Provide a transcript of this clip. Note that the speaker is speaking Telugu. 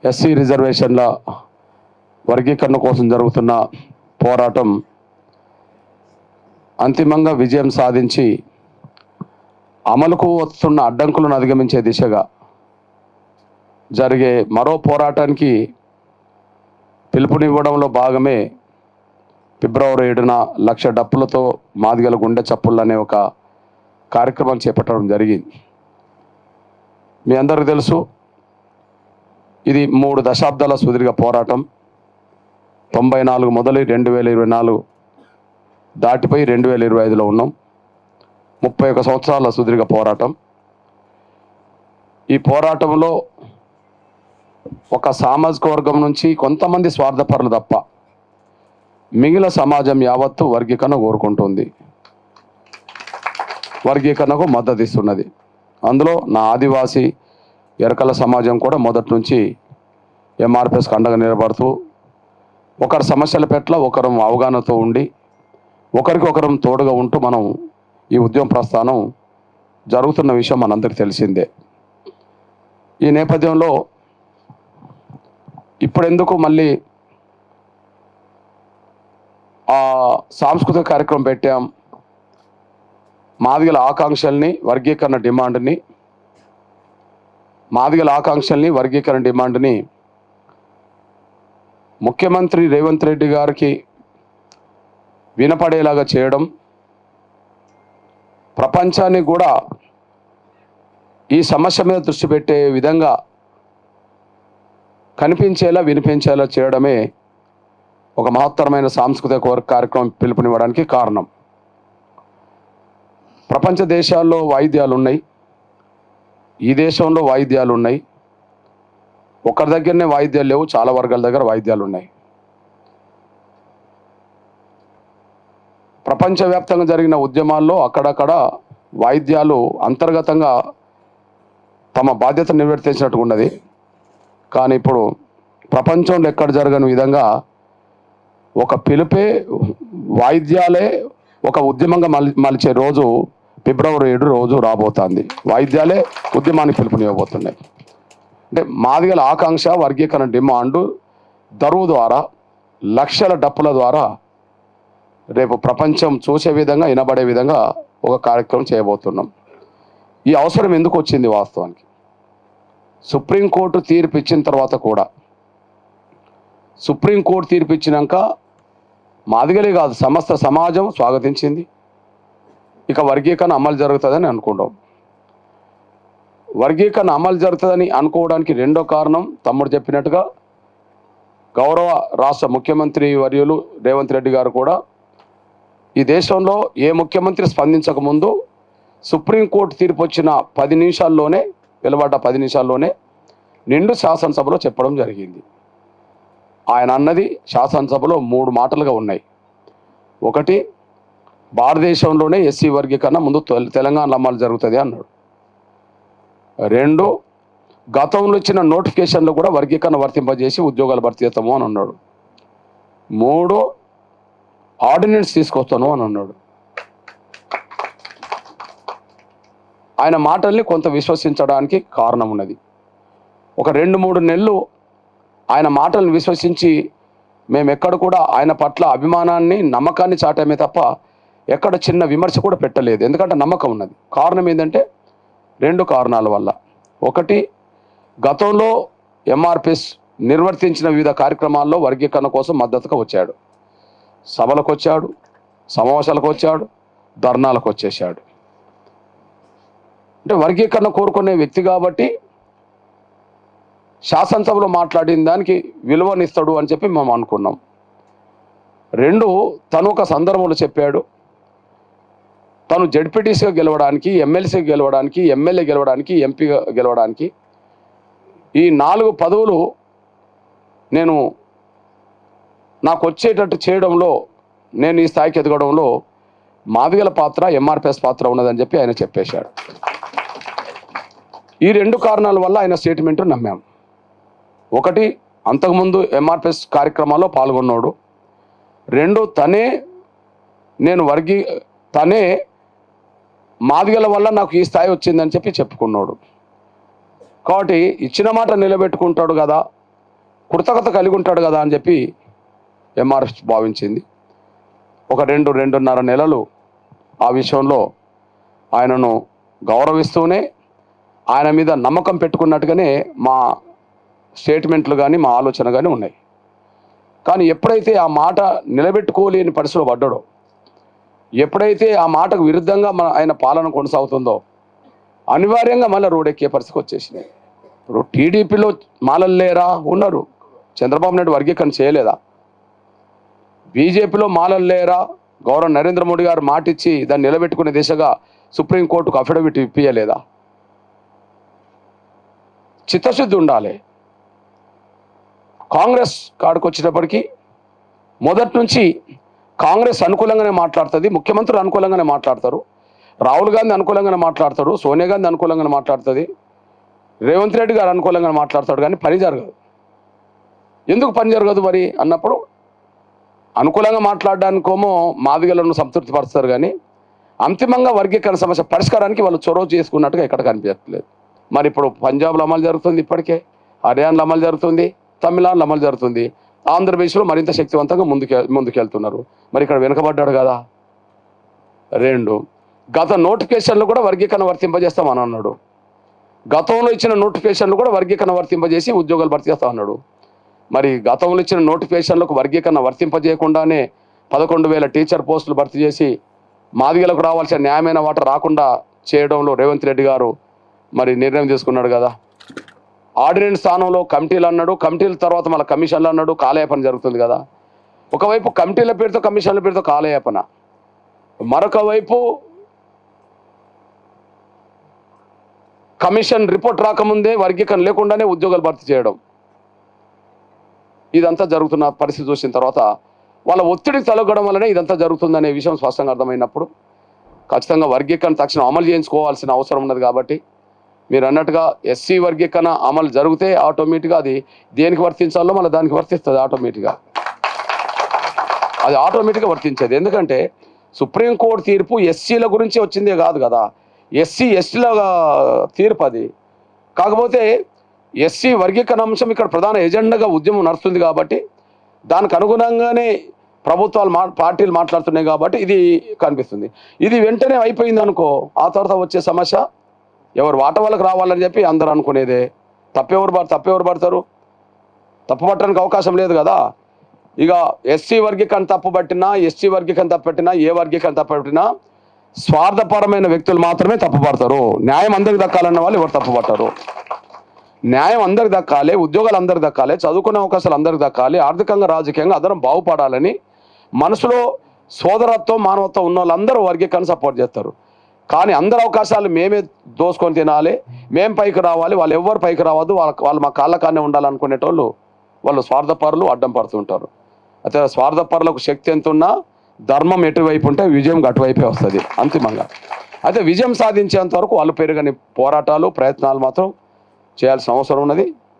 ఎస్సీ రిజర్వేషన్ల వర్గీకరణ కోసం జరుగుతున్న పోరాటం అంతిమంగా విజయం సాధించి అమలుకు వస్తున్న అడ్డంకులను అధిగమించే దిశగా జరిగే మరో పోరాటానికి పిలుపునివ్వడంలో భాగమే ఫిబ్రవరి 7న 1,00,000 డప్పులతో మాదిగల గుండె చప్పుళ్ళు అనే ఒక కార్యక్రమం చేపట్టడం జరిగింది. మీ అందరికీ తెలుసు, ఇది 3 దశాబ్దాల సుదీర్ఘ పోరాటం. 94 మొదలు 2024 దాటిపోయి 2025లో ఉన్నాం. 31 సంవత్సరాల సుదీర్ఘ పోరాటం. ఈ పోరాటంలో ఒక సామాజిక వర్గం నుంచి కొంతమంది స్వార్థపరులు తప్ప మిగిలిన సమాజం యావత్తు వర్గీకరణ కోరుకుంటుంది, వర్గీకరణకు మద్దతు ఇస్తున్నది. అందులో నా ఆదివాసీ ఎరకల సమాజం కూడా మొదటి నుంచి ఎంఆర్పిఎస్కి అండగా నిలబడుతూ ఒకరి సమస్యల పట్ల ఒకరు అవగాహనతో ఉండి ఒకరికి ఒకరం తోడుగా ఉంటూ మనం ఈ ఉద్యమ ప్రస్థానం జరుగుతున్న విషయం మనందరికీ తెలిసిందే. ఈ నేపథ్యంలో ఇప్పుడెందుకు మళ్ళీ సాంస్కృతిక కార్యక్రమం పెట్టాం, మాదిగల ఆకాంక్షల్ని వర్గీకరణ డిమాండ్ని ముఖ్యమంత్రి రేవంత్ రెడ్డి గారికి వినపడేలాగా చేయడం, ప్రపంచానికి కూడా ఈ సమస్య మీద దృష్టి పెట్టే విధంగా కనిపించేలా వినిపించేలా చేయడమే ఒక మహత్తరమైన సాంస్కృతిక కార్యక్రమం పిలుపునివ్వడానికి కారణం. ప్రపంచ దేశాల్లో వాయిద్యాలు ఉన్నాయి, ఈ దేశంలో వాయిద్యాలు ఉన్నాయి. ఒకరి దగ్గరనే వాయిద్యాలు లేవు, చాలా వర్గాల దగ్గర వాయిద్యాలు ఉన్నాయి. ప్రపంచవ్యాప్తంగా జరిగిన ఉద్యమాల్లో అక్కడక్కడ వాయిద్యాలు అంతర్గతంగా తమ బాధ్యత నిర్వర్తించినట్టుగా ఉన్నది. కానీ ఇప్పుడు ప్రపంచంలో ఎక్కడ జరగని విధంగా ఒక పిలుపే వాయిద్యాలే ఒక ఉద్యమంగా మలిచే రోజు ఫిబ్రవరి 7 రోజు రాబోతుంది. వాయిద్యాలే ఉద్యమాన్ని పిలుపునివ్వబోతున్నాయి. అంటే మాదిగల ఆకాంక్ష వర్గీకరణ డిమాండు దరువు ద్వారా, లక్షల డప్పుల ద్వారా రేపు ప్రపంచం చూసే విధంగా, వినబడే విధంగా ఒక కార్యక్రమం చేయబోతున్నాం. ఈ అవసరం ఎందుకు వచ్చింది? వాస్తవానికి సుప్రీంకోర్టు తీర్పు ఇచ్చిన తర్వాత కూడా, సుప్రీంకోర్టు తీర్పు ఇచ్చినాక మాదిగలే కాదు సమస్త సమాజం స్వాగతించింది. ఇక వర్గీకరణ అమలు జరుగుతుందని అనుకుంటాం. వర్గీకరణ అమలు జరుగుతుందని అనుకోవడానికి రెండో కారణం, తమ్ముడు చెప్పినట్టుగా గౌరవ రాష్ట్ర ముఖ్యమంత్రి వర్యులు రేవంత్ రెడ్డి గారు కూడా ఈ దేశంలో ఏ ముఖ్యమంత్రి స్పందించకముందు సుప్రీంకోర్టు తీర్పు వచ్చిన 10 నిమిషాల్లోనే, వెలువడ్డ 10 నిమిషాల్లోనే నిండు శాసనసభలో చెప్పడం జరిగింది. ఆయన అన్నది శాసనసభలో 3 మాటలుగా ఉన్నాయి. ఒకటి, భారతదేశంలోనే ఎస్సీ వర్గీకరణ ముందు తెలంగాణలో అమలు జరుగుతుంది అన్నాడు. 2, గతంలో ఇచ్చిన నోటిఫికేషన్లో కూడా వర్గీకరణ వర్తింపజేసి ఉద్యోగాలు భర్తీ చేస్తాము అని అన్నాడు. 3, ఆర్డినెన్స్ తీసుకొస్తాను అని అన్నాడు. ఆయన మాటల్ని కొంత విశ్వసించడానికి కారణం ఉన్నది. ఒక 2-3 నెలలు ఆయన మాటలను విశ్వసించి మేము ఎక్కడ కూడా ఆయన పట్ల అభిమానాన్ని, నమ్మకాన్ని చాటామే తప్ప ఎక్కడ చిన్న విమర్శ కూడా పెట్టలేదు. ఎందుకంటే నమ్మకం ఉన్నది. కారణం ఏంటంటే 2 కారణాల వల్ల. ఒకటి, గతంలో ఎంఆర్పిఎస్ నిర్వర్తించిన వివిధ కార్యక్రమాల్లో వర్గీకరణ కోసం మద్దతుగా వచ్చాడు. సభలకు వచ్చాడు, సమావేశాలకు వచ్చాడు, ధర్నాలకు వచ్చేసాడు. అంటే వర్గీకరణ కోరుకునే వ్యక్తి కాబట్టి శాసనసభలో మాట్లాడిన దానికి విలువనిస్తాడు అని చెప్పి మేము అనుకున్నాం. 2, తను ఒక సందర్భంలో చెప్పాడు, తను జెడ్పీటీసీగా గెలవడానికి, ఎమ్మెల్సీగా గెలవడానికి, ఎమ్మెల్యే గెలవడానికి, ఎంపీగా గెలవడానికి ఈ 4 పదవులు నాకు వచ్చేటట్టు చేయడంలో, నేను ఈ స్థాయికి ఎదగడంలో మాదిగల పాత్ర, ఎంఆర్పిఎస్ పాత్ర ఉన్నదని చెప్పి ఆయన చెప్పేశాడు. ఈ 2 కారణాల వల్ల ఆయన స్టేట్మెంట్ నమ్మాం. ఒకటి, అంతకుముందు ఎంఆర్పిఎస్ కార్యక్రమాల్లో పాల్గొన్నాడు. 2, తనే మాదిగల వల్ల నాకు ఈ స్థాయి వచ్చిందని చెప్పి చెప్పుకున్నాడు. కాబట్టి ఇచ్చిన మాట నిలబెట్టుకుంటాడు కదా, కృతజ్ఞత కలిగి ఉంటాడు కదా అని చెప్పి ఎంఆర్ఎఫ్ భావించింది. ఒక 2-2.5 నెలలు ఆ విషయంలో ఆయనను గౌరవిస్తూనే ఆయన మీద నమ్మకం పెట్టుకున్నట్టుగానే మా స్టేట్మెంట్లు కానీ మా ఆలోచన కానీ ఉన్నాయి. కానీ ఎప్పుడైతే ఆ మాట నిలబెట్టుకోలేని పరిస్థితిలో పడ్డాడో, ఎప్పుడైతే ఆ మాటకు విరుద్ధంగా ఆయన పాలన కొనసాగుతుందో అనివార్యంగా మళ్ళీ రోడ్డెక్కే పరిస్థితికి వచ్చేసింది. ఇప్పుడు టీడీపీలో మాలలు లేరా? ఉన్నారు. చంద్రబాబు నాయుడు వర్గీకరణ చేయలేదా? బీజేపీలో మాలలు లేరా? గౌరవ నరేంద్ర మోడీ గారు మాటిచ్చి దాన్ని నిలబెట్టుకునే దిశగా సుప్రీంకోర్టుకు అఫిడవిట్ ఇప్పియలేదా? చిత్తశుద్ధి ఉండాలి. కాంగ్రెస్ కాడికి వచ్చేటప్పటికి మొదటి నుంచి కాంగ్రెస్ అనుకూలంగానే మాట్లాడుతుంది, ముఖ్యమంత్రులు అనుకూలంగానే మాట్లాడతారు, రాహుల్ గాంధీ అనుకూలంగానే మాట్లాడతారు, సోనియా గాంధీ అనుకూలంగానే మాట్లాడుతుంది, రేవంత్ రెడ్డి గారు అనుకూలంగానే మాట్లాడతాడు. కానీ పని జరగదు. ఎందుకు పని జరగదు మరి అన్నప్పుడు అనుకూలంగా మాట్లాడడానికేమో మాదిగలను సంతృప్తి పరుస్తారు, కానీ అంతిమంగా వర్గీకరణ సమస్య పరిష్కారానికి వాళ్ళు చొరవ చేసుకున్నట్టుగా ఎక్కడ కనిపించట్లేదు. మరి ఇప్పుడు పంజాబ్లో అమలు జరుగుతుంది, ఇప్పటికే హర్యానాలో అమలు జరుగుతుంది, తమిళనాడులో అమలు జరుగుతుంది, ఆంధ్రప్రదేశ్లో మరింత శక్తివంతంగా ముందుకెళ్తున్నారు. మరి ఇక్కడ వెనుకబడ్డాడు కదా. 2, గత నోటిఫికేషన్లు కూడా వర్గీకరణ వర్తింపజేస్తామని అన్నాడు. గతంలో ఇచ్చిన నోటిఫికేషన్లు కూడా వర్గీకరణ వర్తింపజేసి ఉద్యోగాలు భర్తీ చేస్తా అన్నాడు. మరి గతంలో ఇచ్చిన నోటిఫికేషన్లకు వర్గీకరణ వర్తింపజేయకుండానే 11,000 టీచర్ పోస్టులు భర్తీ చేసి మాదిగలకు రావాల్సిన న్యాయమైన వాట రాకుండా చేయడంలో రేవంత్ రెడ్డి గారు మరి నిర్ణయం తీసుకున్నాడు కదా. ఆర్డినెన్స్ స్థానంలో కమిటీలు అన్నాడు, కమిటీల తర్వాత మళ్ళీ కమిషన్లు అన్నాడు. కాలయాపన జరుగుతుంది కదా. ఒకవైపు కమిటీల పేరుతో కమిషన్ల పేరుతో కాలయాపన, మరొక వైపు కమిషన్ రిపోర్ట్ రాకముందే వర్గీకరణ లేకుండానే ఉద్యోగాలు భర్తీ చేయడం, ఇదంతా జరుగుతున్న పరిస్థితి చూసిన తర్వాత వాళ్ళ ఒత్తిడికి తలగడం వల్లనే ఇదంతా జరుగుతుందనే విషయం స్పష్టంగా అర్థమైనప్పుడు ఖచ్చితంగా వర్గీకరణ తక్షణం అమలు చేయించుకోవాల్సిన అవసరం ఉన్నది. కాబట్టి మీరు అన్నట్టుగా ఎస్సీ వర్గీకరణ అమలు జరిగితే ఆటోమేటిక్గా అది దేనికి వర్తించాలో మళ్ళీ దానికి వర్తిస్తుంది ఆటోమేటిక్గా, అది ఆటోమేటిక్గా వర్తించేది. ఎందుకంటే సుప్రీంకోర్టు తీర్పు ఎస్సీల గురించి వచ్చిందే కాదు కదా, ఎస్సీల తీర్పు అది. కాకపోతే ఎస్సీ వర్గీకరణ అంశం ఇక్కడ ప్రధాన ఎజెండాగా ఉద్యమం నడుస్తుంది కాబట్టి దానికి అనుగుణంగానే ప్రభుత్వాలు పార్టీలు మాట్లాడుతున్నాయి కాబట్టి ఇది కనిపిస్తుంది. ఇది వెంటనే అయిపోయింది అనుకో, ఆ తర్వాత వచ్చే సమస్య ఎవరు వాట వాళ్ళకి రావాలని చెప్పి అందరూ అనుకునేదే. తప్పెవరు పడతారు? తప్పు పట్టడానికి అవకాశం లేదు కదా. ఇక ఎస్సీ వర్గీకరణ తప్పు పట్టినా, ఎస్సీ వర్గీకరణ తప్పు పెట్టినా, ఏ వర్గీకరణ తప్పు పెట్టినా స్వార్థపరమైన వ్యక్తులు మాత్రమే తప్పు పడతారు. న్యాయం అందరికి దక్కాలన్న వాళ్ళు ఎవరు తప్పు పట్టారు. న్యాయం అందరికి దక్కాలి, ఉద్యోగాలు అందరికి దక్కాలి, చదువుకునే అవకాశాలు అందరికి దక్కాలి, ఆర్థికంగా రాజకీయంగా అందరం బాగుపడాలని మనసులో సోదరత్వం మానవత్వం ఉన్న వాళ్ళందరూ వర్గీకరణ సపోర్ట్ చేస్తారు. కానీ అందరు అవకాశాలు మేమే దోసుకొని తినాలి, మేము పైకి రావాలి, వాళ్ళు ఎవ్వరు పైకి రావద్దు, వాళ్ళు మా కాళ్ళకానే ఉండాలనుకునేటోళ్ళు వాళ్ళు స్వార్థపరులు అడ్డం పడుతుంటారు. అయితే స్వార్థపరులకు శక్తి ఎంత ఉన్నా ధర్మం ఎటువైపు ఉంటే విజయం అటువైపే వస్తుంది అంతిమంగా. అయితే విజయం సాధించేంత వరకు వాళ్ళు పెరగని పోరాటాలు ప్రయత్నాలు మాత్రం చేయాల్సిన అవసరం ఉన్నది.